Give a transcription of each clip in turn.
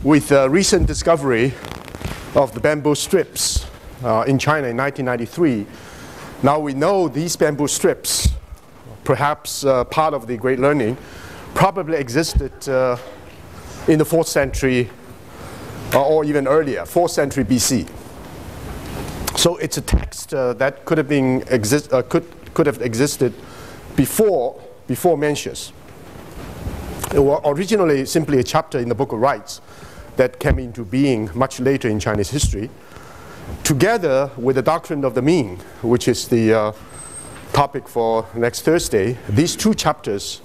with the recent discovery of the bamboo strips in China in 1993. Now we know these bamboo strips, perhaps part of the Great Learning, probably existed in the 4th century or even earlier, 4th century BC. So it's a text that could have existed before Mencius. It was originally simply a chapter in the Book of Rites that came into being much later in Chinese history, together with the doctrine of the mean, which is the topic for next Thursday. These two chapters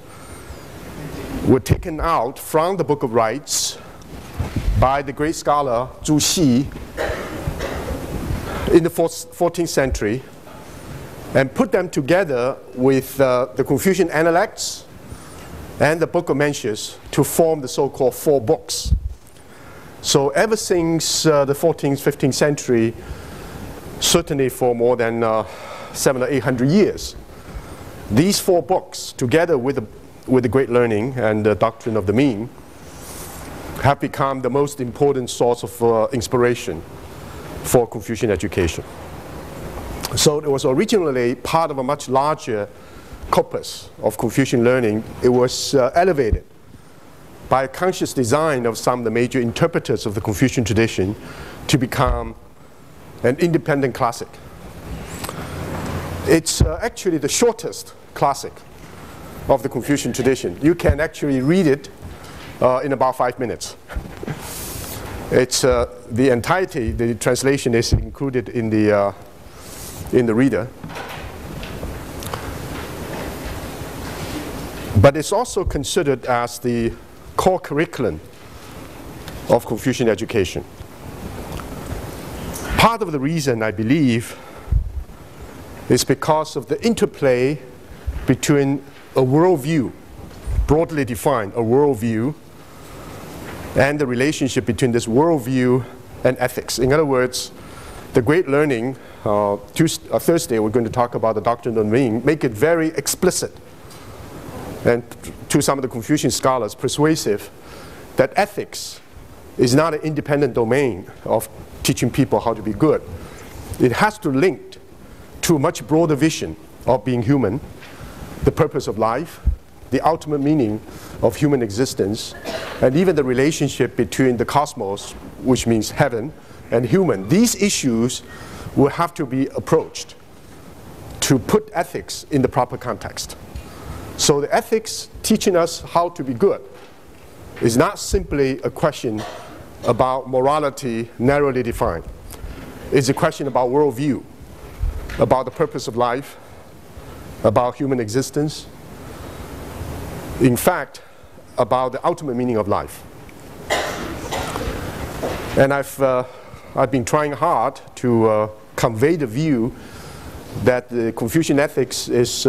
were taken out from the Book of Rites by the great scholar Zhu Xi in the 14th century and put them together with the Confucian Analects and the Book of Mencius to form the so-called 4 books. So ever since the 14th, 15th century, certainly for more than 700 or 800 years, these 4 books, together with the Great Learning and the doctrine of the mean, have become the most important source of inspiration for Confucian education. So it was originally part of a much larger corpus of Confucian learning. It was elevated by a conscious design of some of the major interpreters of the Confucian tradition to become an independent classic. It's actually the shortest classic of the Confucian tradition. You can actually read it in about 5 minutes. It's the entirety, the translation is included in the reader. But it's also considered as the core curriculum of Confucian education. Part of the reason, I believe, is because of the interplay between a worldview, broadly defined, a worldview, and the relationship between this worldview and ethics. In other words, the Great Learning, Thursday we're going to talk about the doctrine of the mean, make it very explicit, and to some of the Confucian scholars persuasive, that ethics is not an independent domain of teaching people how to be good. It has to link to a much broader vision of being human, the purpose of life, the ultimate meaning of human existence, and even the relationship between the cosmos, which means heaven, and human. These issues will have to be approached to put ethics in the proper context. So the ethics teaching us how to be good is not simply a question about morality narrowly defined. It's a question about worldview, about the purpose of life, about human existence, in fact, about the ultimate meaning of life. And I've been trying hard to convey the view that the Confucian ethics is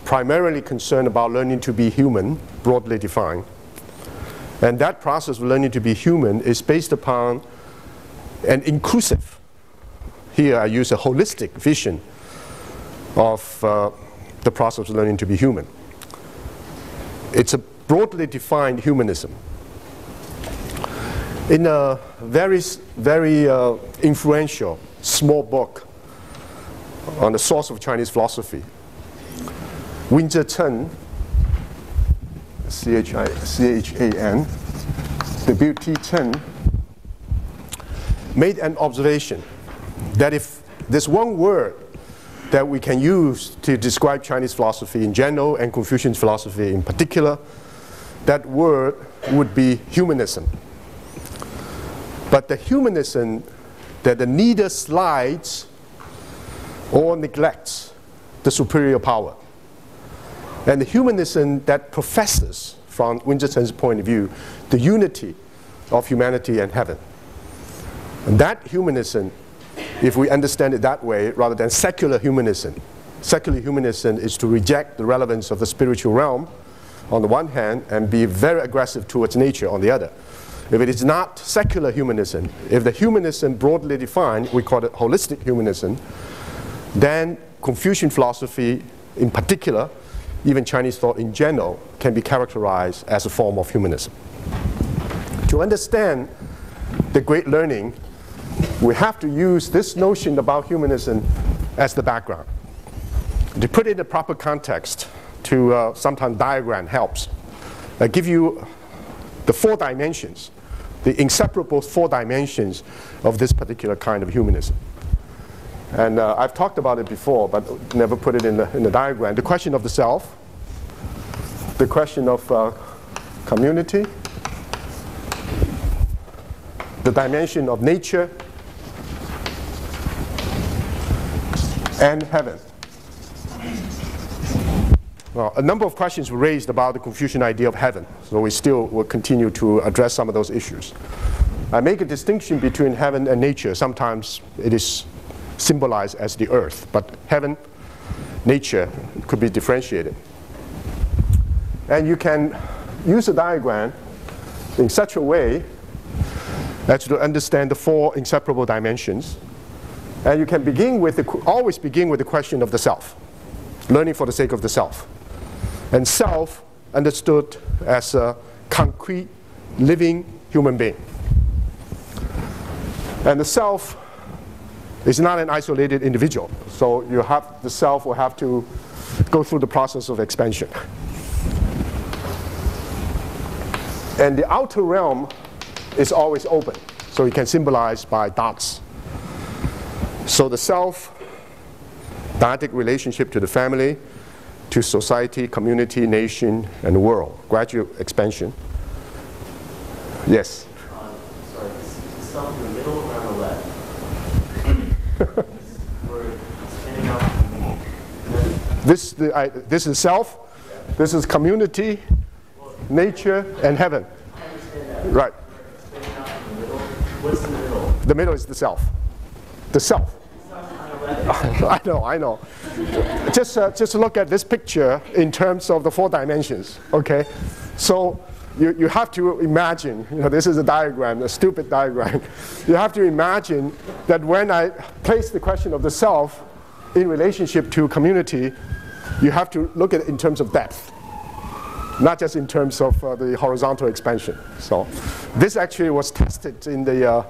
primarily concerned about learning to be human, broadly defined. And that process of learning to be human is based upon an inclusive, here I use a holistic vision of the process of learning to be human. It's a broadly defined humanism. In a very influential small book on the source of Chinese philosophy, Chen, C-H-A-N, W.T. Chen, made an observation that if there's one word that we can use to describe Chinese philosophy in general and Confucian philosophy in particular, that word would be humanism. But the humanism that neither slides or neglects the superior power. And the humanism that professes, from Chen's point of view, the unity of humanity and heaven. And that humanism, if we understand it that way, rather than secular humanism is to reject the relevance of the spiritual realm on the one hand and be very aggressive towards nature on the other. If it is not secular humanism, if the humanism broadly defined, we call it holistic humanism, then Confucian philosophy in particular, even Chinese thought in general, can be characterized as a form of humanism. To understand the great learning, we have to use this notion about humanism as the background. To put it in the proper context, to sometimes diagram helps. I give you the 4 dimensions, the inseparable 4 dimensions of this particular kind of humanism. And I've talked about it before, but never put it in the diagram. The question of the self, the question of community, the dimension of nature, and heaven. Well, a number of questions were raised about the Confucian idea of heaven, so we still will continue to address some of those issues. I make a distinction between heaven and nature. Sometimes it is symbolized as the earth, but heaven, nature could be differentiated. And you can use a diagram in such a way as to understand the 4 inseparable dimensions. And you can begin with always begin with the question of the self, learning for the sake of the self. And self understood as a concrete, living human being. And the self is not an isolated individual. So the self will have to go through the process of expansion. And the outer realm is always open. So you can symbolize by dots. So the self, dyadic relationship to the family, to society, community, nation, and the world. Gradual expansion. Yes? Sorry, is the self in the middle or on the left? This is self, this is community, nature, and heaven. I understand that. Right. Expanding out in the middle. What's the middle? The middle is the self. The self. I know. Just look at this picture in terms of the 4 dimensions, okay? So you have to imagine, this is a diagram, a stupid diagram. You have to imagine that when I place the question of the self in relationship to community, you have to look at it in terms of depth, not just in terms of the horizontal expansion. So this actually was tested in the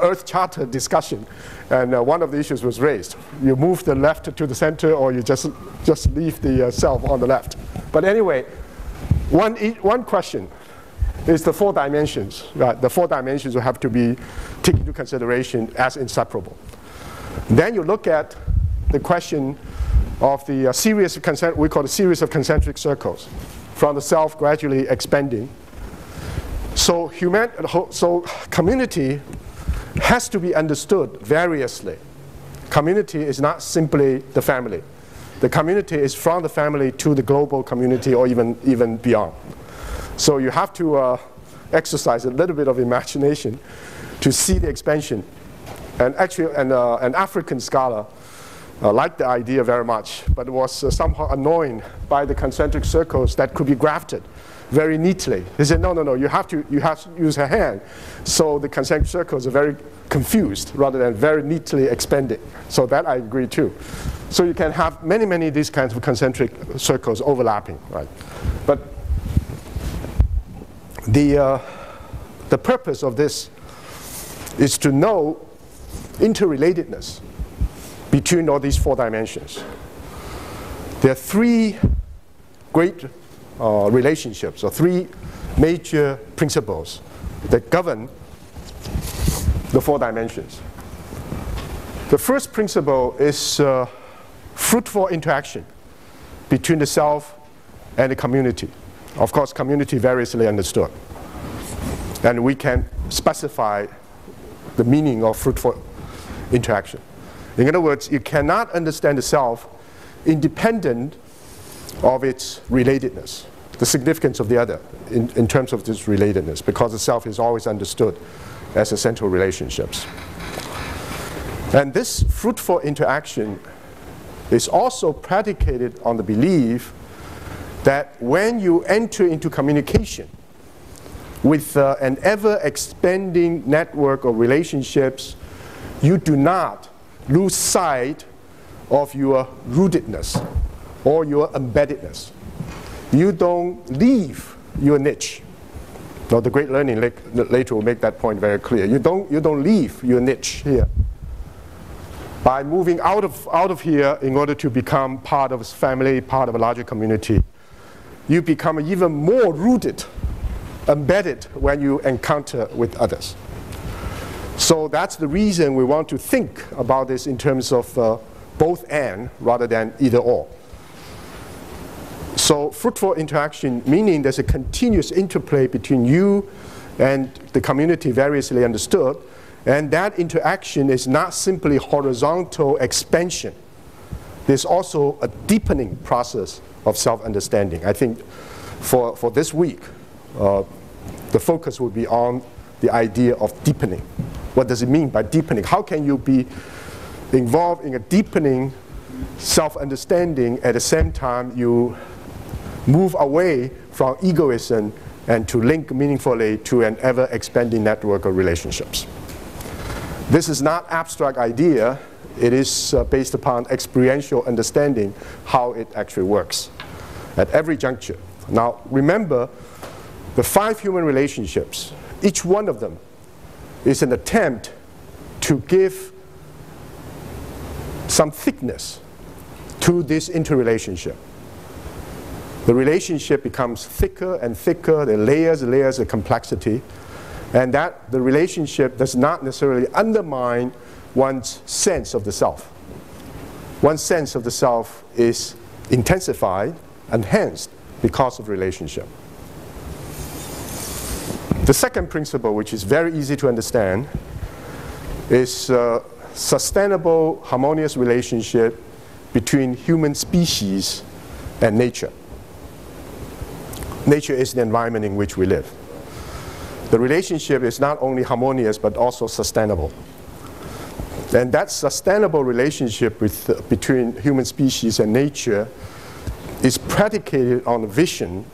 Earth Charter discussion, and one of the issues was raised. You move the left to the center, or you just leave the self on the left. But anyway, one question is the 4 dimensions. Right? The 4 dimensions will have to be taken into consideration as inseparable. Then you look at the question of the series of we call a series of concentric circles, from the self gradually expanding. So community has to be understood variously. Community is not simply the family. The community is from the family to the global community, or even beyond. So you have to exercise a little bit of imagination to see the expansion. And actually, an African scholar liked the idea very much, but was somehow annoyed by the concentric circles that could be grafted very neatly. He said, no, you have to use a hand. So the concentric circles are very confused rather than very neatly expanded. So that I agree too. So you can have many of these kinds of concentric circles overlapping, right? But the purpose of this is to know interrelatedness between all these 4 dimensions. There are 3 great relationships, or 3 major principles that govern the 4 dimensions. The first principle is fruitful interaction between the self and the community. Of course, community variously understood. And we can specify the meaning of fruitful interaction. In other words, you cannot understand the self independent of its relatedness, the significance of the other in terms of this relatedness, because the self is always understood as essential relationships. And this fruitful interaction is also predicated on the belief that when you enter into communication with an ever-expanding network of relationships, you do not lose sight of your rootedness or your embeddedness. You don't leave your niche. Now, the great learning later will make that point very clear. You don't leave your niche here. By moving out of here in order to become part of a family, part of a larger community, you become even more rooted, embedded when you encounter with others. So that's the reason we want to think about this in terms of both and rather than either or. So fruitful interaction, meaning there's a continuous interplay between you and the community variously understood, and that interaction is not simply horizontal expansion. There's also a deepening process of self-understanding. I think for this week, the focus will be on the idea of deepening. What does it mean by deepening? How can you be involved in a deepening self-understanding at the same time you move away from egoism and to link meaningfully to an ever-expanding network of relationships? This is not abstract idea. It is based upon experiential understanding how it actually works at every juncture. Now, remember, the 5 human relationships, each one of them is an attempt to give some thickness to this interrelationship. The relationship becomes thicker and thicker, the layers and layers of complexity, and that the relationship does not necessarily undermine one's sense of the self. One's sense of the self is intensified, enhanced because of relationship. The second principle, which is very easy to understand, is sustainable, harmonious relationship between human species and nature. Nature is the environment in which we live. The relationship is not only harmonious, but also sustainable. And that sustainable relationship between human species and nature is predicated on the vision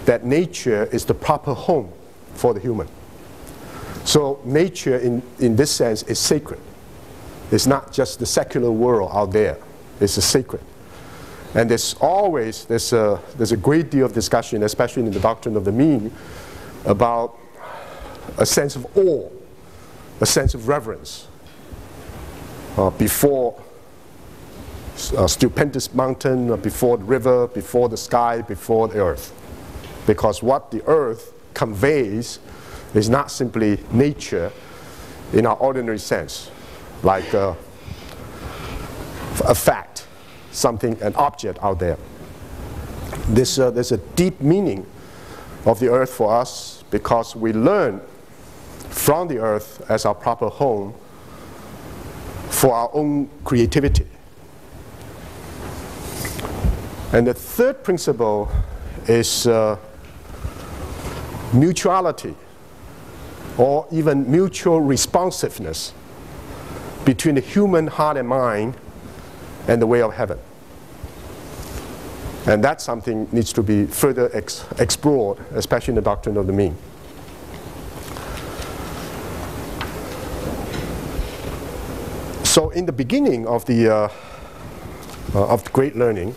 that nature is the proper home for the human. So nature in this sense is sacred. It's not just the secular world out there. It's a sacred. And there's a great deal of discussion, especially in the doctrine of the mean, about a sense of awe, a sense of reverence before a stupendous mountain, before the river, before the sky, before the earth. Because what the earth conveys is not simply nature in our ordinary sense, like a fact, something, an object out there. There's a deep meaning of the earth for us because we learn from the earth as our proper home for our own creativity. And the third principle is mutuality, or even mutual responsiveness between the human heart and mind and the way of heaven. And that's something needs to be further explored, especially in the doctrine of the mean. So in the beginning of the great learning,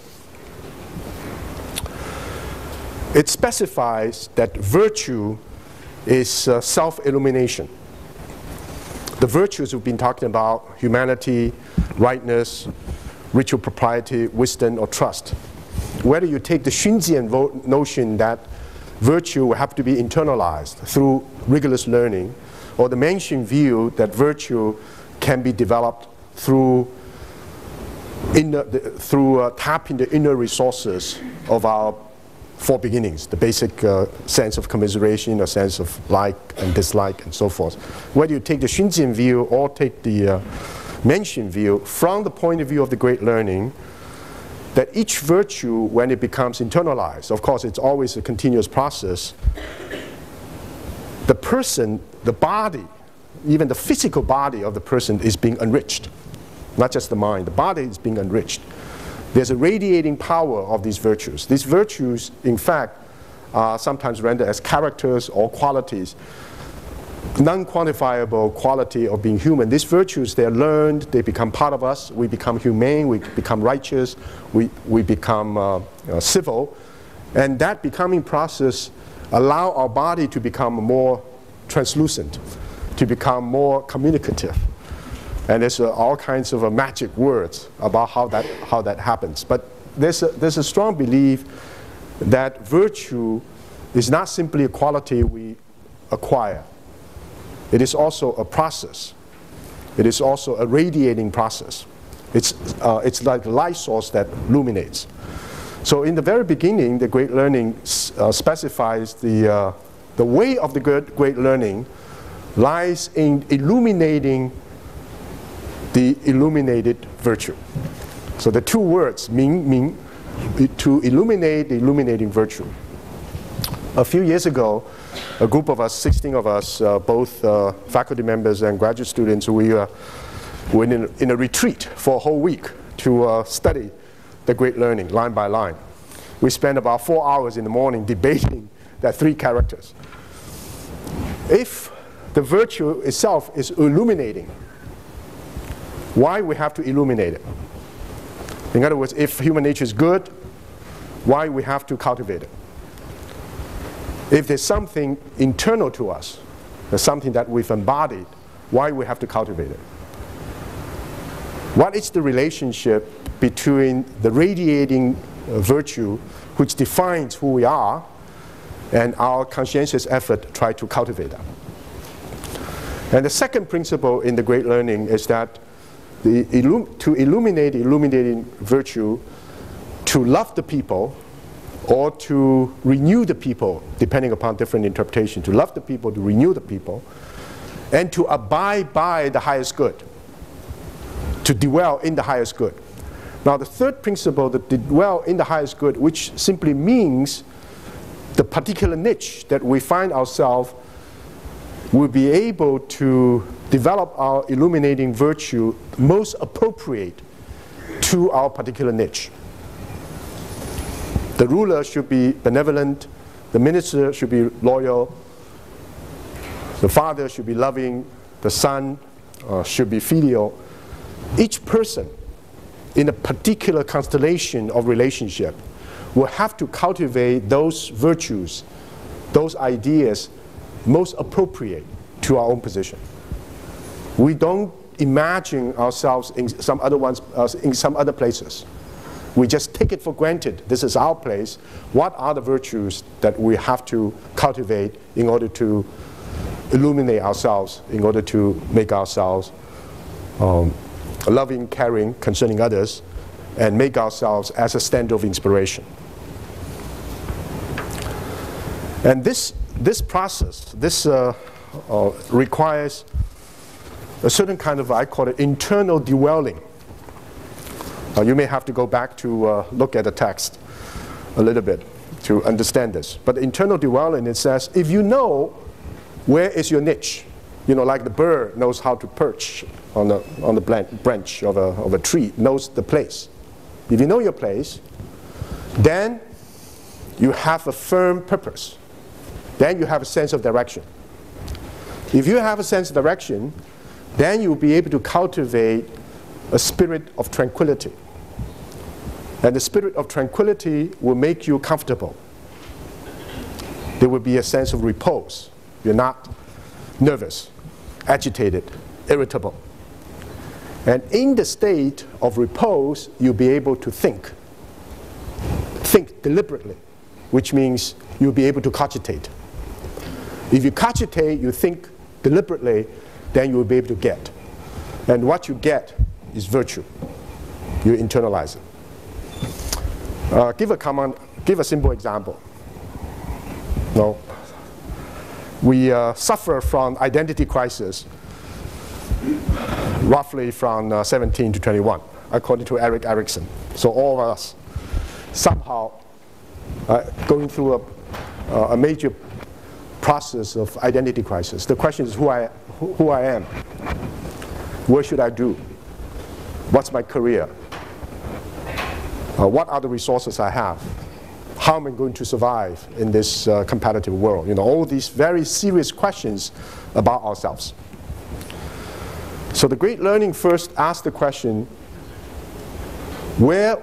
it specifies that virtue is self-illumination. The virtues we've been talking about, humanity, rightness, ritual propriety, wisdom, or trust. Whether you take the Xunzian notion that virtue will have to be internalized through rigorous learning, or the Manxian view that virtue can be developed through tapping the inner resources of our 4 beginnings, the basic sense of commiseration, a sense of like and dislike, and so forth. Whether you take the Xunzian view or take the Manxian view, from the point of view of the great learning, that each virtue, when it becomes internalized, of course it's always a continuous process, the person, the body, even the physical body of the person is being enriched. Not just the mind, the body is being enriched. There's a radiating power of these virtues. These virtues, in fact, are sometimes rendered as characters or qualities, non-quantifiable quality of being human. These virtues, they're learned, they become part of us, we become humane, we become righteous, we become civil, and that becoming process allow our body to become more translucent, to become more communicative. And there's all kinds of magic words about how that happens. But there's a strong belief that virtue is not simply a quality we acquire. It is also a process. It is also a radiating process. It's like a light source that illuminates. So in the very beginning, the Great Learning specifies the way of the Great Learning lies in illuminating the illuminated virtue. So the two words, Ming, to illuminate the illuminating virtue. A few years ago, a group of us, 16 of us, both faculty members and graduate students, we were in a retreat for a whole week to study the Great Learning, line by line. We spent about 4 hours in the morning debating the 3 characters. If the virtue itself is illuminating, why we have to illuminate it? In other words, if human nature is good, why we have to cultivate it? If there's something internal to us, there's something that we've embodied, why we have to cultivate it? What is the relationship between the radiating virtue, which defines who we are, and our conscientious effort to try to cultivate that? And the second principle in the Great Learning is that to illuminate the illuminating virtue, to love the people, or to renew the people, depending upon different interpretation, to love the people, to renew the people, and to abide by the highest good, to dwell in the highest good. Now the third principle, that dwell in the highest good, which simply means the particular niche that we find ourselves, will be able to develop our illuminating virtue most appropriate to our particular niche. The ruler should be benevolent, the minister should be loyal, the father should be loving, the son should be filial. Each person in a particular constellation of relationship will have to cultivate those virtues, those ideas most appropriate to our own position. We don't imagine ourselves in some other places. We just take it for granted. This is our place. What are the virtues that we have to cultivate in order to illuminate ourselves, in order to make ourselves loving, caring, concerning others, and make ourselves as a standard of inspiration? And this process, requires a certain kind of, I call it, internal dwelling. You may have to go back to look at the text a little bit to understand this. But internal dwelling, it says, if you know where is your niche, you know, like the bird knows how to perch on the branch of a tree, knows the place. If you know your place, then you have a firm purpose. Then you have a sense of direction. If you have a sense of direction, then you'll be able to cultivate a spirit of tranquility. And the spirit of tranquility will make you comfortable. There will be a sense of repose. You're not nervous, agitated, irritable. And in the state of repose, you'll be able to think deliberately, which means you'll be able to cogitate. If you cogitate, you think deliberately, then you will be able to get. And what you get is virtue. You internalize it. Give a simple example. No. We suffer from identity crisis roughly from 17 to 21, according to Erik Erikson. So all of us somehow going through a major process of identity crisis. The question is who I am. What should I do? What's my career? What are the resources I have? How am I going to survive in this competitive world? You know, all these very serious questions about ourselves. So the Great Learning first asks the question, where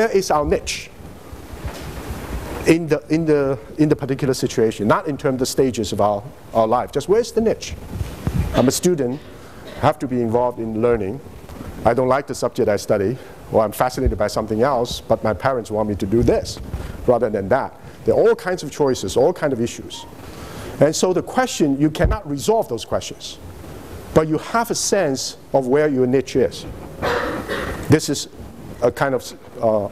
is our niche? in the particular situation, not in terms of the stages of our life. Just where's the niche? I'm a student, have to be involved in learning. I don't like the subject I study, or I'm fascinated by something else, but my parents want me to do this rather than that. There are all kinds of choices, all kinds of issues. And so the question, you cannot resolve those questions, but you have a sense of where your niche is. This is a kind of,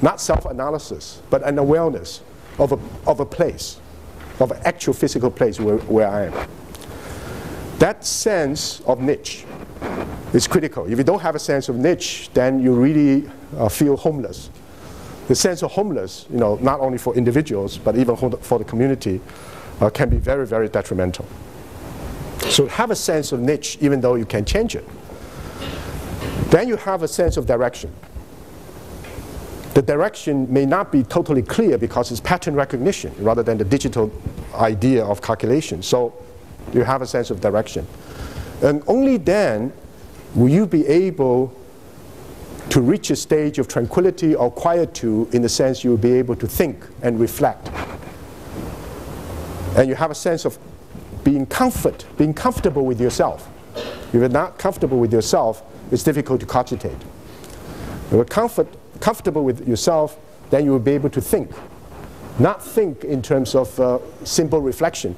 not self-analysis, but an awareness of a place, of an actual physical place where I am. That sense of niche is critical. If you don't have a sense of niche, then you really feel homeless. The sense of homeless, not only for individuals, but even for the community, can be very, very detrimental. So have a sense of niche, even though you can change it. Then you have a sense of direction. The direction may not be totally clear because it's pattern recognition rather than the digital idea of calculation. So you have a sense of direction. And only then will you be able to reach a stage of tranquility or quietude, in the sense you will be able to think and reflect. And you have a sense of being comfortable with yourself. If you're not comfortable with yourself, it's difficult to cogitate. If you're comfortable with yourself, then you will be able to think. Not think in terms of simple reflection,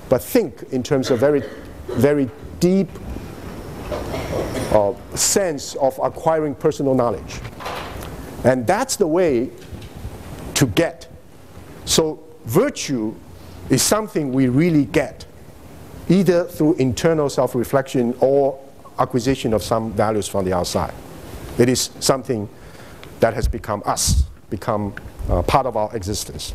but think in terms of very, very deep sense of acquiring personal knowledge. And that's the way to get. So virtue is something we really get, either through internal self-reflection or acquisition of some values from the outside. It is something that has become us, become part of our existence.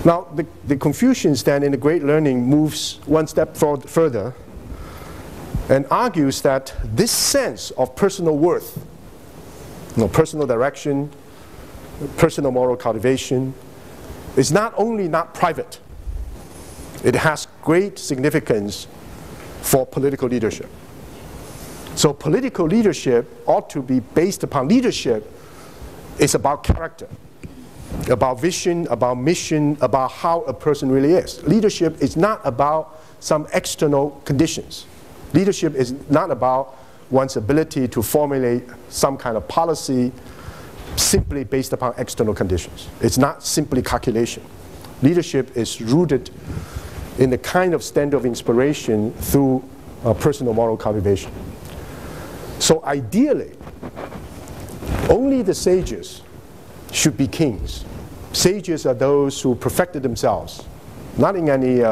Now, the Confucians then in the Great Learning moves one step further and argues that this sense of personal worth, personal direction, personal moral cultivation, is not only not private, it has great significance for political leadership. So political leadership ought to be based upon leadership. It's about character, about vision, about mission, about how a person really is. Leadership is not about some external conditions. Leadership is not about one's ability to formulate some kind of policy simply based upon external conditions. It's not simply calculation. Leadership is rooted in the kind of standard of inspiration through personal moral cultivation. So ideally, only the sages should be kings. Sages are those who perfected themselves, not in any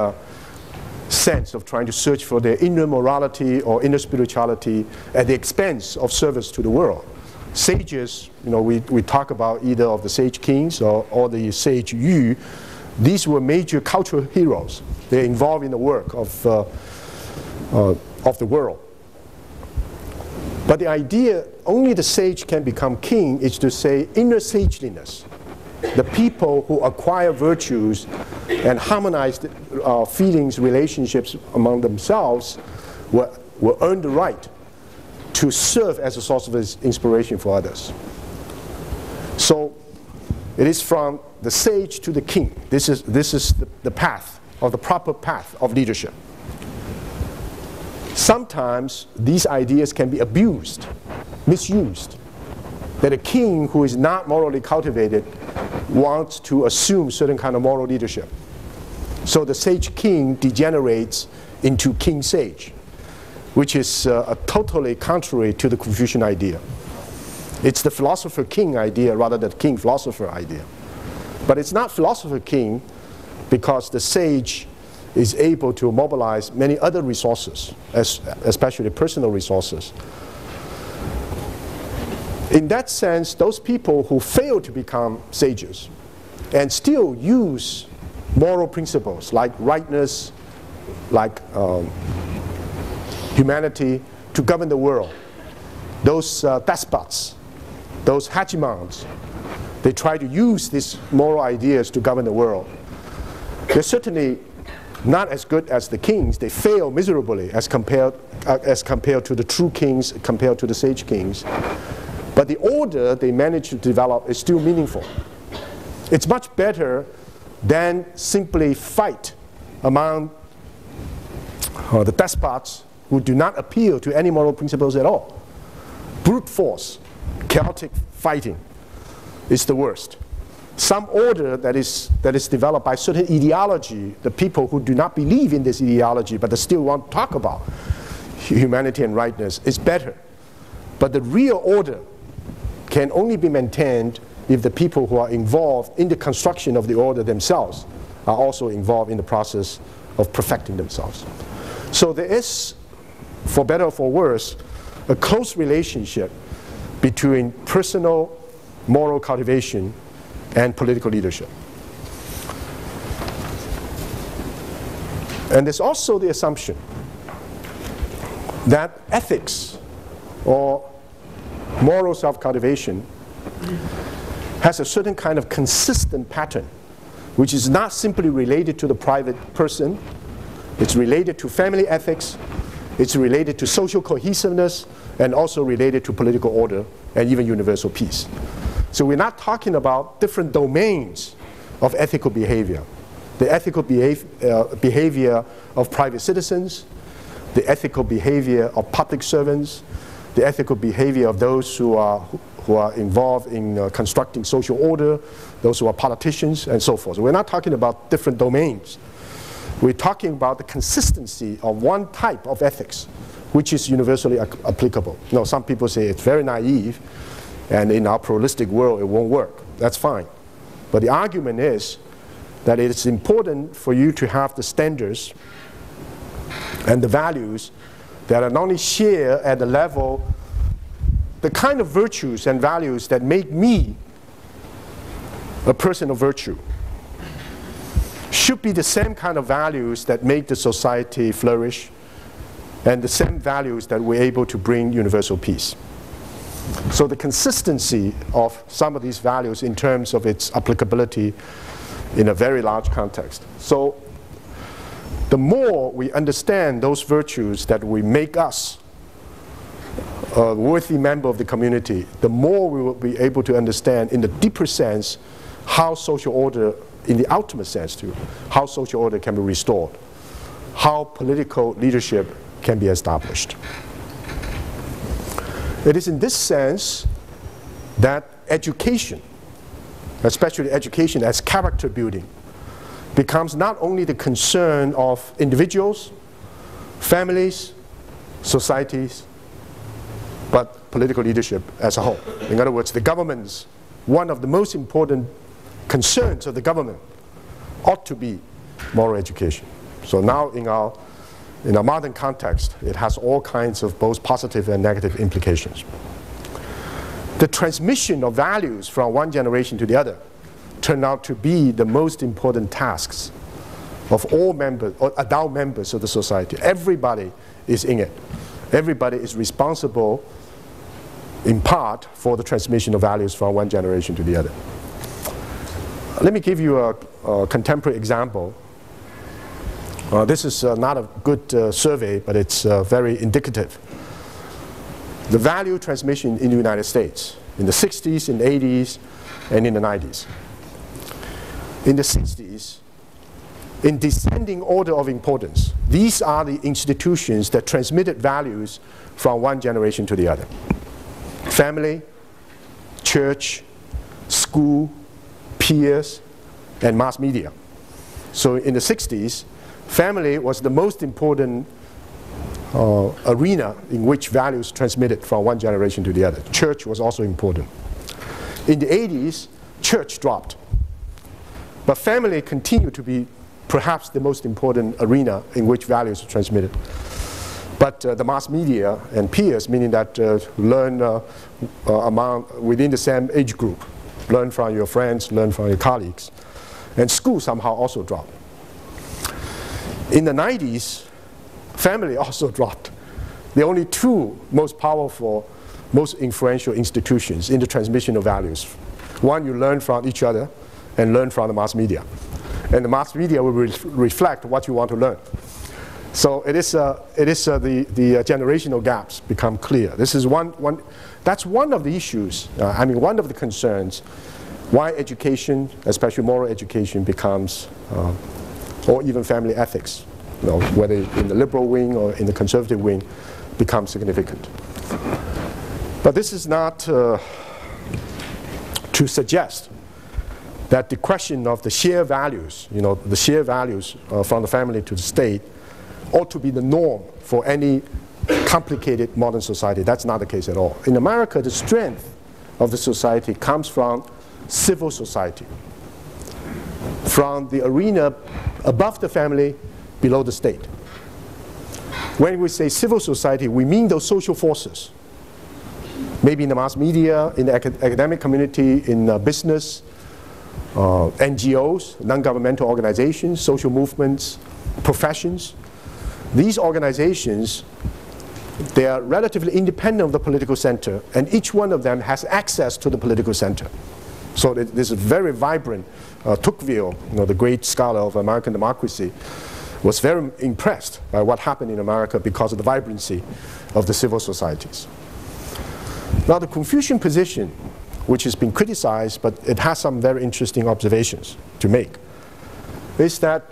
sense of trying to search for their inner morality or inner spirituality at the expense of service to the world. Sages, we talk about either of the sage kings or the sage Yu. These were major cultural heroes. They're involved in the work of the world. But the idea only the sage can become king is to say inner sageliness. The people who acquire virtues and harmonize feelings, relationships among themselves will earn the right to serve as a source of inspiration for others. So it is from the sage to the king. This is the path, or the proper path of leadership. Sometimes these ideas can be abused, misused. That a king who is not morally cultivated wants to assume certain kind of moral leadership. So the sage king degenerates into king sage, which is totally contrary to the Confucian idea. It's the philosopher king idea rather than king philosopher idea. But it's not philosopher king because the sage is able to mobilize many other resources, especially personal resources. In that sense, those people who fail to become sages and still use moral principles like rightness, like humanity to govern the world, those despots, those hegemons, they try to use these moral ideas to govern the world. They're certainly not as good as the kings. They fail miserably as compared to the true kings, compared to the sage kings. But the order they manage to develop is still meaningful. It's much better than simply fight among the despots who do not appeal to any moral principles at all. Brute force, chaotic fighting is the worst. Some order that is developed by certain ideology, the people who do not believe in this ideology but they still want to talk about humanity and rightness, is better. But the real order can only be maintained if the people who are involved in the construction of the order themselves are also involved in the process of perfecting themselves. So there is, for better or for worse, a close relationship between personal moral cultivation and political leadership. And there's also the assumption that ethics or moral self-cultivation has a certain kind of consistent pattern, which is not simply related to the private person. It's related to family ethics, it's related to social cohesiveness, and also related to political order and even universal peace. So we're not talking about different domains of ethical behavior. The ethical behavior of private citizens, the ethical behavior of public servants, the ethical behavior of those who are involved in constructing social order, those who are politicians, and so forth. So we're not talking about different domains. We're talking about the consistency of one type of ethics, which is universally applicable. Now, some people say it's very naive, and in our pluralistic world it won't work. That's fine. But the argument is that it's important for you to have the standards and the values that are not only shared at the level, the kind of virtues and values that make me a person of virtue should be the same kind of values that make the society flourish and the same values that we're able to bring universal peace. So the consistency of some of these values in terms of its applicability in a very large context. So the more we understand those virtues that will make us a worthy member of the community, the more we will be able to understand in the deeper sense how social order, in the ultimate sense too, how social order can be restored, how political leadership can be established. It is in this sense that education, especially education as character building, becomes not only the concern of individuals, families, societies, but political leadership as a whole. In other words, the government's, one of the most important concerns of the government ought to be moral education. So now in our modern context, it has all kinds of both positive and negative implications. The transmission of values from one generation to the other turn out to be the most important tasks of all members, or adult members of the society. Everybody is in it. Everybody is responsible in part for the transmission of values from one generation to the other. Let me give you a contemporary example. This is not a good survey, but it's very indicative. The value transmission in the United States in the 60s, in the 80s, and in the 90s. In the 60s, in descending order of importance, these are the institutions that transmitted values from one generation to the other. Family, church, school, peers, and mass media. So in the 60s, family was the most important arena in which values transmitted from one generation to the other. Church was also important. In the 80s, church dropped. But family continued to be perhaps the most important arena in which values are transmitted. But the mass media and peers, meaning that learn within the same age group, learn from your friends, learn from your colleagues. And school somehow also dropped. In the 90s, family also dropped. The only two most powerful, most influential institutions in the transmission of values. One, you learn from each other and learn from the mass media. And the mass media will reflect what you want to learn. So the generational gaps become clear. This is that's one of the issues, one of the concerns why education, especially moral education, becomes, or even family ethics, whether in the liberal wing or in the conservative wing, becomes significant. But this is not to suggest that the question of the shared values, the shared values from the family to the state, ought to be the norm for any complicated modern society. That's not the case at all. In America, the strength of the society comes from civil society, from the arena above the family, below the state. When we say civil society, we mean those social forces, maybe in the mass media, in the academic community, in business, NGOs, non-governmental organizations, social movements, professions. These organizations, they are relatively independent of the political center, and each one of them has access to the political center. So there's a very vibrant, Tocqueville, the great scholar of American democracy, was very impressed by what happened in America because of the vibrancy of the civil societies. Now the Confucian position, which has been criticized, but it has some very interesting observations to make, is that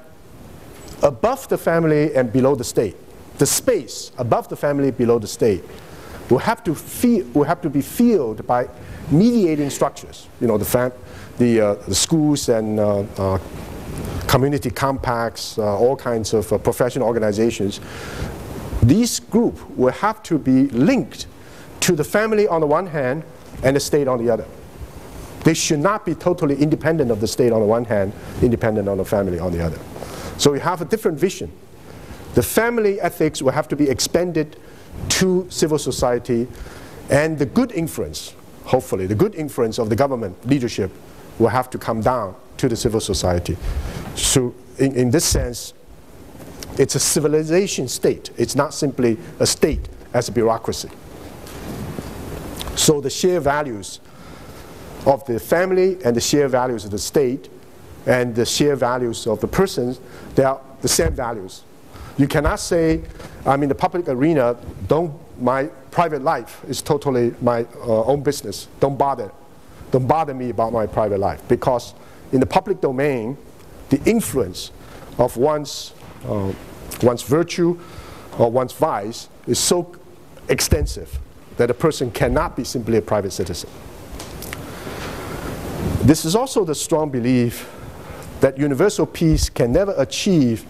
above the family and below the state, the space above the family, below the state, will have to be filled by mediating structures. The schools and community compacts, all kinds of professional organizations. These groups will have to be linked to the family on the one hand and the state on the other. They should not be totally independent of the state on the one hand, independent of the family on the other. So we have a different vision. The family ethics will have to be expanded to civil society, and the good influence, hopefully, the good influence of the government leadership will have to come down to the civil society. So in this sense, it's a civilization state. It's not simply a state as a bureaucracy. So the shared values of the family and the shared values of the state and the shared values of the persons, they are the same values. You cannot say, I'm in the public arena, my private life is totally my own business. Don't bother me about my private life. Because in the public domain, the influence of one's virtue or one's vice is so extensive that a person cannot be simply a private citizen. This is also the strong belief that universal peace can never achieve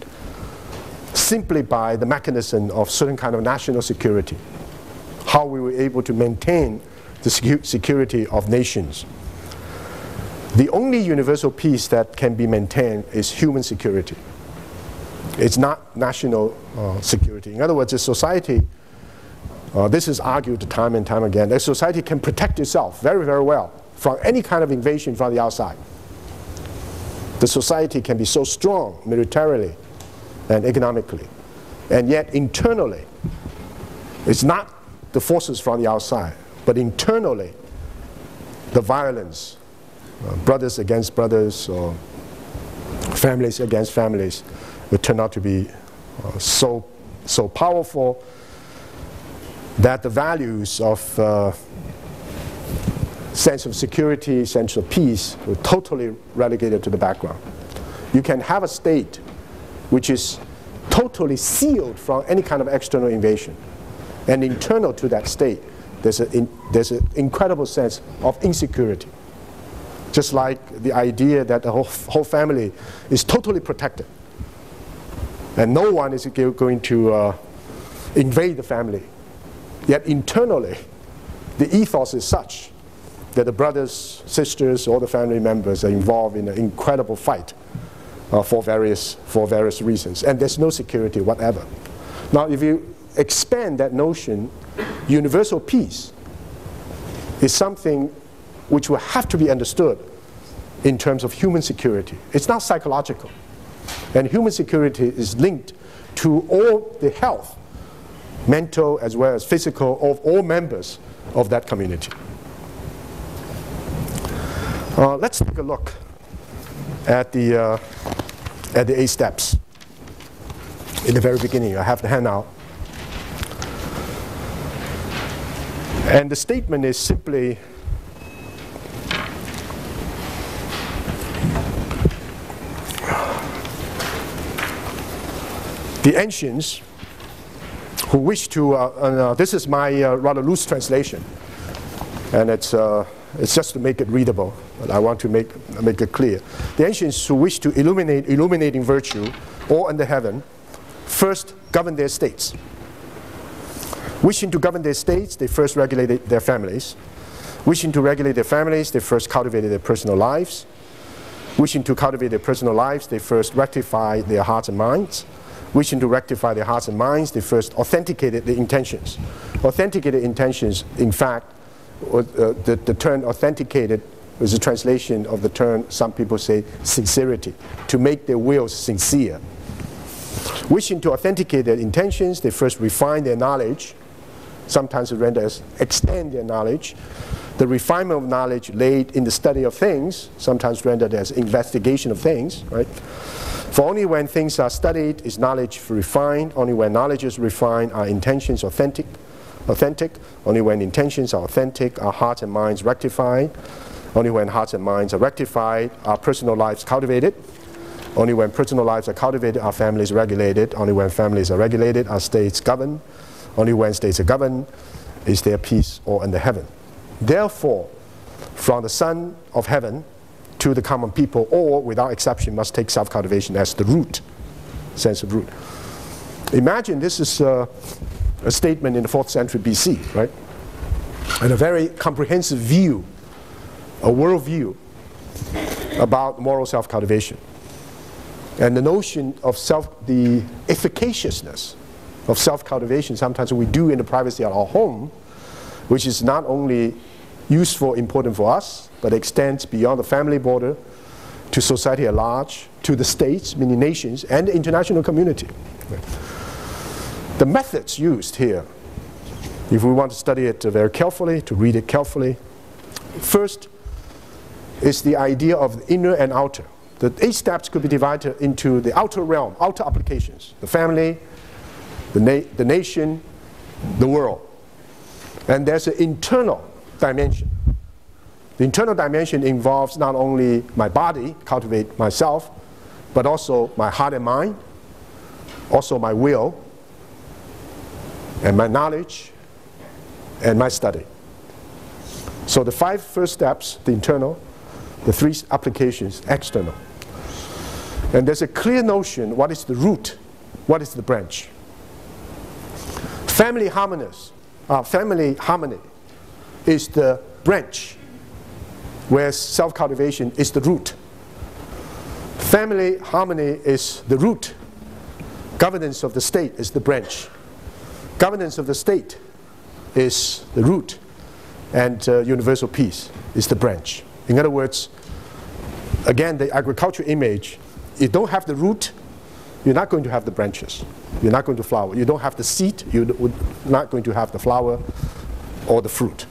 simply by the mechanism of certain kind of national security. How we were able to maintain the security of nations. The only universal peace that can be maintained is human security. It's not national security. In other words, a society, this is argued time and time again, that society can protect itself very, very well from any kind of invasion from the outside. The society can be so strong militarily and economically, and yet internally, it's not the forces from the outside, but internally, the violence, brothers against brothers, or families against families, will turn out to be so powerful that the values of sense of security, sense of peace, were totally relegated to the background. You can have a state which is totally sealed from any kind of external invasion. And internal to that state, there's an incredible sense of insecurity. Just like the idea that the whole family is totally protected. And no one is going to invade the family. Yet internally, the ethos is such that the brothers, sisters, all the family members are involved in an incredible fight for various reasons. And there's no security whatever. Now, if you expand that notion, universal peace is something which will have to be understood in terms of human security. It's not psychological. And human security is linked to all the health, mental as well as physical, of all members of that community. Let's take a look at the 8 steps. In the very beginning, I have the handout. And the statement is simply The ancients who wish to, this is my rather loose translation, and it's just to make it readable, but I want to make it clear. The ancients who wish to illuminating virtue, all under heaven, first govern their states. Wishing to govern their states, they first regulated their families. Wishing to regulate their families, they first cultivated their personal lives. Wishing to cultivate their personal lives, they first rectified their hearts and minds. Wishing to rectify their hearts and minds, they first authenticated the intentions. Authenticated intentions, in fact, the term authenticated is a translation of the term, some people say, sincerity, to make their wills sincere. Wishing to authenticate their intentions, they first refine their knowledge. Sometimes it renders extend their knowledge. The refinement of knowledge laid in the study of things, sometimes rendered as investigation of things, right? For only when things are studied is knowledge refined. Only when knowledge is refined are intentions authentic. Only when intentions are authentic are hearts and minds rectified. Only when hearts and minds are rectified are personal lives cultivated. Only when personal lives are cultivated are families regulated. Only when families are regulated are states governed. Only when states are governed is there peace all under heaven. Therefore, from the Son of Heaven to the common people, all without exception must take self-cultivation as the root, sense of root. Imagine this is a statement in the 4th century BC, right? And a very comprehensive view, a worldview about moral self-cultivation. And the notion of the efficaciousness of self-cultivation, sometimes we do in the privacy of our home, which is not only useful, important for us, but extends beyond the family border to society at large, to the states, many nations, and the international community. The methods used here, if we want to study it very carefully, to read it carefully, first is the idea of the inner and outer. The 8 steps could be divided into the outer realm, outer applications, the family, the nation, the world. And there's an internal dimension. The internal dimension involves not only my body, cultivate myself, but also my heart and mind, also my will, and my knowledge, and my study. So the 5 first steps, the internal, the 3 applications, external. And there's a clear notion, what is the root, what is the branch. Family harmony is the branch, whereas self-cultivation is the root. Family harmony is the root. Governance of the state is the branch. Governance of the state is the root. And universal peace is the branch. In other words, again, the agricultural image, you don't have the root, you're not going to have the branches. You're not going to flower. You don't have the seed, you're not going to have the flower or the fruit.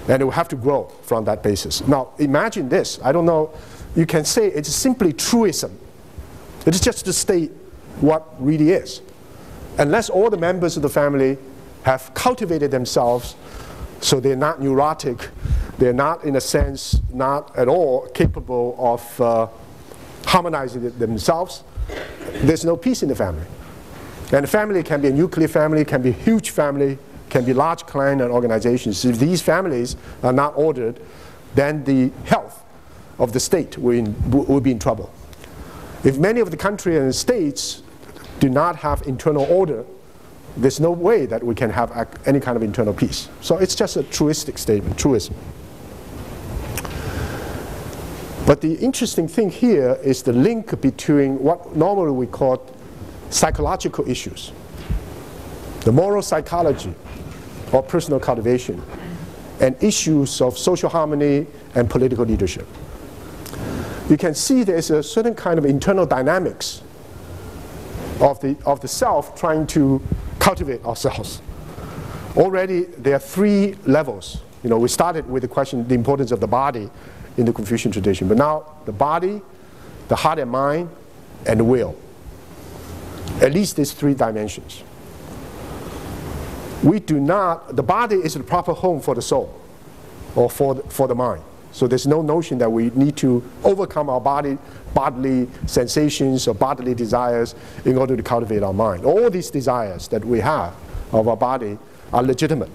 And it will have to grow from that basis. Now, imagine this. I don't know, you can say it's simply truism. It is just to state what really is. Unless all the members of the family have cultivated themselves so they're not neurotic, they're not, in a sense, not at all capable of harmonizing themselves, there's no peace in the family. And the family can be a nuclear family, can be a huge family, can be large clan and organizations. If these families are not ordered, then the health of the state will be in trouble. If many of the countries and states do not have internal order, there's no way that we can have any kind of internal peace. So it's just a truistic statement, truism. But the interesting thing here is the link between what normally we call psychological issues, the moral psychology or personal cultivation, and issues of social harmony and political leadership. You can see there's a certain kind of internal dynamics of the self trying to cultivate ourselves. Already there are 3 levels. You know, we started with the question, the importance of the body in the Confucian tradition, but now the body, the heart and mind, and the will. At least these 3 dimensions. We do not, the body is the proper home for the soul, or for the mind. So there's no notion that we need to overcome our bodily sensations or bodily desires in order to cultivate our mind. All these desires that we have of our body are legitimate.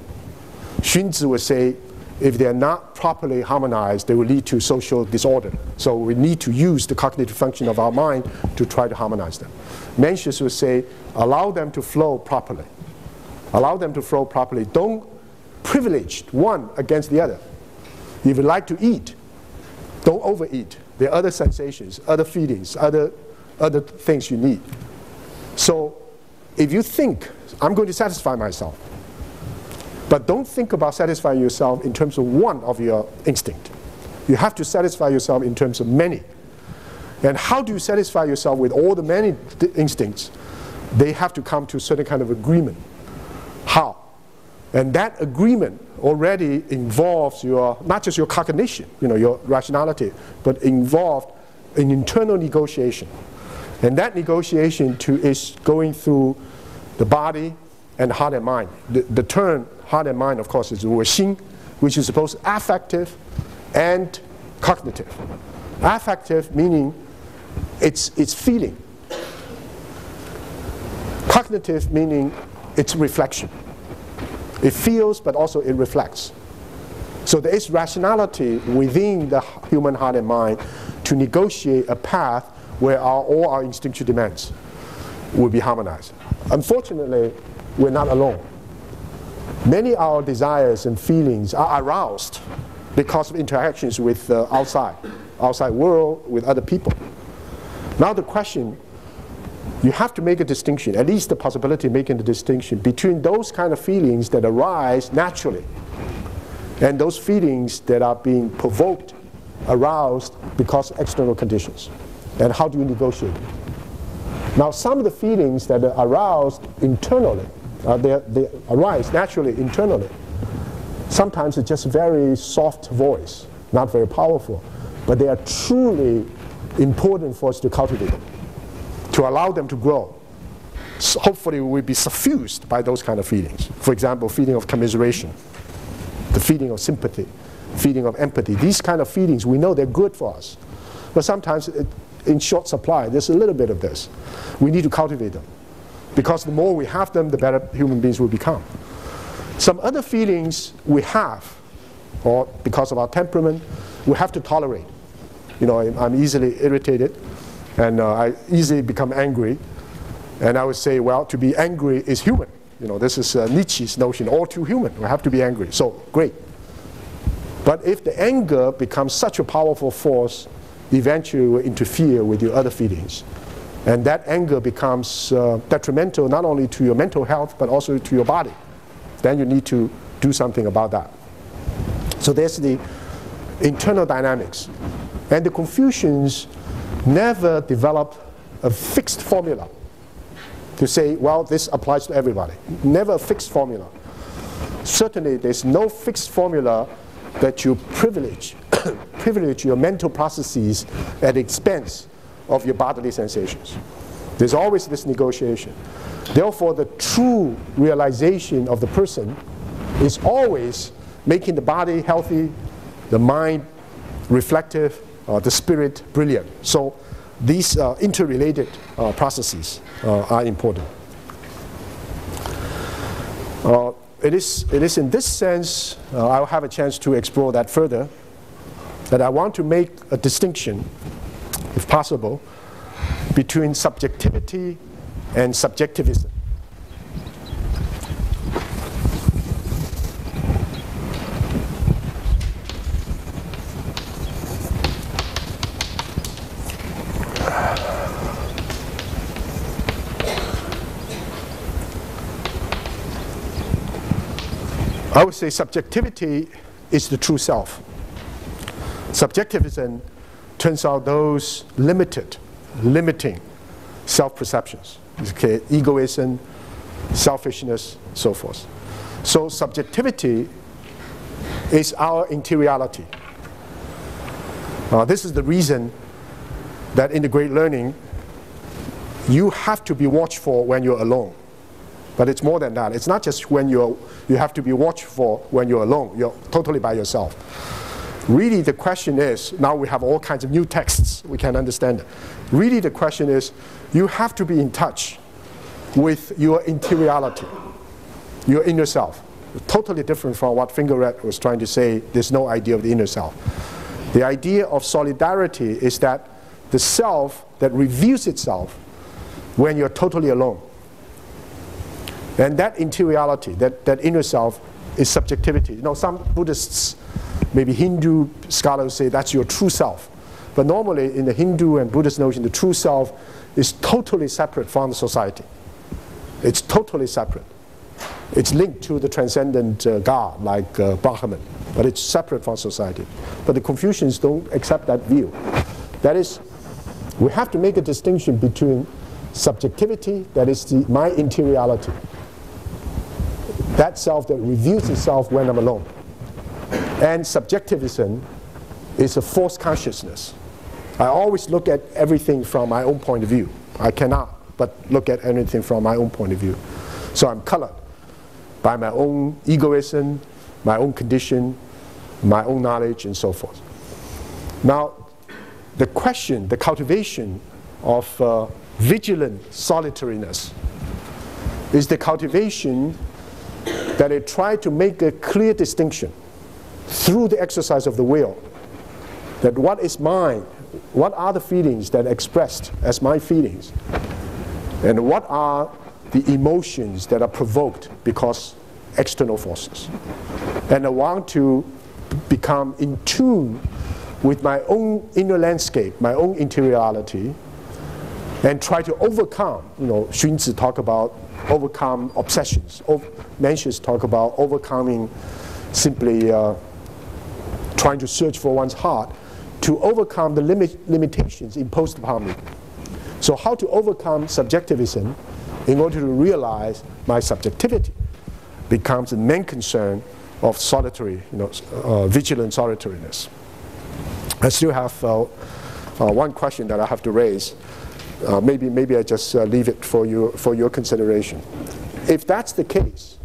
Xunzi would say, if they are not properly harmonized, they will lead to social disorder. So we need to use the cognitive function of our mind to try to harmonize them. Mencius would say, allow them to flow properly. Allow them to flow properly. Don't privilege one against the other. If you like to eat, don't overeat. There are other sensations, other feelings, other things you need. So if you think, I'm going to satisfy myself, but don't think about satisfying yourself in terms of one of your instinct. You have to satisfy yourself in terms of many. And how do you satisfy yourself with all the many instincts? They have to come to a certain kind of agreement. How? And that agreement already involves your, not just your cognition, your rationality, but involved an internal negotiation. And that negotiation is going through the body and heart and mind. The term heart and mind, of course, is Wu Xing, which is both affective and cognitive. Affective meaning it's feeling. Cognitive meaning it's reflection. It feels, but also it reflects. So there is rationality within the human heart and mind to negotiate a path where all our instinctual demands will be harmonized. Unfortunately, we're not alone. Many of our desires and feelings are aroused because of interactions with the outside world, with other people. Now the question, you have to make a distinction, at least the possibility of making the distinction between those kind of feelings that arise naturally and those feelings that are being provoked, aroused because of external conditions. And how do you negotiate? Now some of the feelings that are aroused internally, they arise naturally internally. Sometimes it's just a very soft voice, not very powerful, but they are truly important for us to cultivate them, to allow them to grow. So hopefully we will be suffused by those kind of feelings. For example, feeling of commiseration, the feeling of sympathy, feeling of empathy. These kind of feelings, we know they're good for us. But sometimes in short supply, there's a little bit of this. We need to cultivate them. Because the more we have them, the better human beings will become. Some other feelings we have, or because of our temperament, we have to tolerate. I'm easily irritated, and I easily become angry. And I would say, well, to be angry is human. This is Nietzsche's notion, all too human. We have to be angry. So, great. But if the anger becomes such a powerful force, eventually it will interfere with your other feelings. And that anger becomes detrimental not only to your mental health, but also to your body. Then you need to do something about that. So there's the internal dynamics. And the Confucians never developed a fixed formula to say, well, this applies to everybody. Never a fixed formula. Certainly, there's no fixed formula that you privilege your mental processes at the expense of your bodily sensations. There's always this negotiation. Therefore, the true realization of the person is always making the body healthy, the mind reflective, the spirit brilliant. So these interrelated processes are important. It is in this sense, I'll have a chance to explore that further, that I want to make a distinction, if possible, between subjectivity and subjectivism. I would say subjectivity is the true self. Subjectivism turns out those limiting self-perceptions. Okay, egoism, selfishness, so forth. So subjectivity is our interiority. This is the reason that in the Great Learning, you have to be watchful when you're alone. But it's more than that. It's not just when you have to be watchful when you're alone. You're totally by yourself. Really, the question is, now we have all kinds of new texts, we can understand it. Really, the question is, you have to be in touch with your interiority, your inner self. Totally different from what Fingered was trying to say, there's no idea of the inner self. The idea of solidarity is that the self that reveals itself when you're totally alone. And that interiority, that inner self, is subjectivity. You know, some Buddhists, maybe Hindu scholars say that's your true self. But normally in the Hindu and Buddhist notion, the true self is totally separate from the society. It's totally separate. It's linked to the transcendent God, like Brahman, but it's separate from society. But the Confucians don't accept that view. That is, we have to make a distinction between subjectivity, that is my interiority, that self that reveals itself when I'm alone, and subjectivism is a false consciousness. I always look at everything from my own point of view. I cannot but look at anything from my own point of view. So I'm colored by my own egoism, my own condition, my own knowledge, and so forth. Now, the question, the cultivation of vigilant solitariness is the cultivation that I try to make a clear distinction through the exercise of the will, that what is mine, what are the feelings that are expressed as my feelings, and what are the emotions that are provoked because external forces. And I want to become in tune with my own inner landscape, my own interiority, and try to overcome, you know, Xunzi talk about overcome obsessions. Mencius talk about overcoming simply trying to search for one's heart, to overcome the limitations imposed upon me. So how to overcome subjectivism in order to realize my subjectivity becomes the main concern of solitary, vigilant solitariness. I still have one question that I have to raise. Maybe I just leave it for your consideration. If that's the case,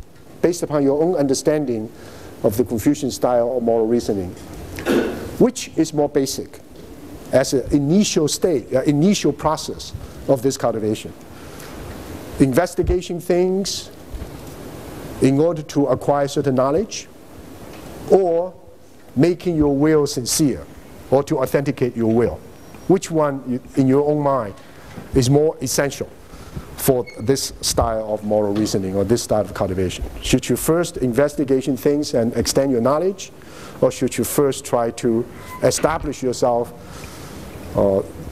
based upon your own understanding of the Confucian style of moral reasoning, which is more basic as an initial state, initial process of this cultivation? Investigating things in order to acquire certain knowledge, or making your will sincere, or to authenticate your will? Which one, in your own mind, is more essential for this style of moral reasoning or this style of cultivation? Should you first investigate things and extend your knowledge, or should you first try to establish yourself,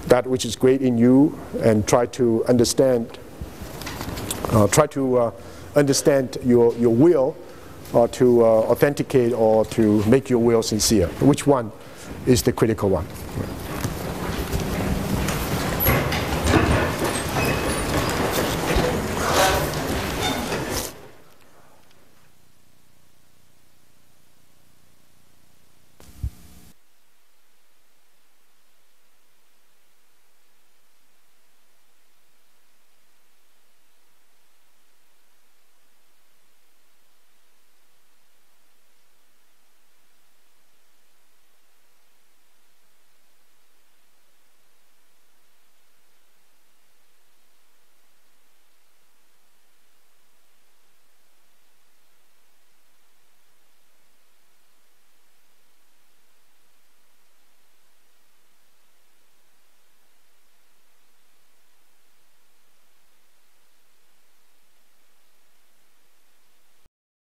that which is great in you, and try to understand your will, or to authenticate or to make your will sincere? Which one is the critical one?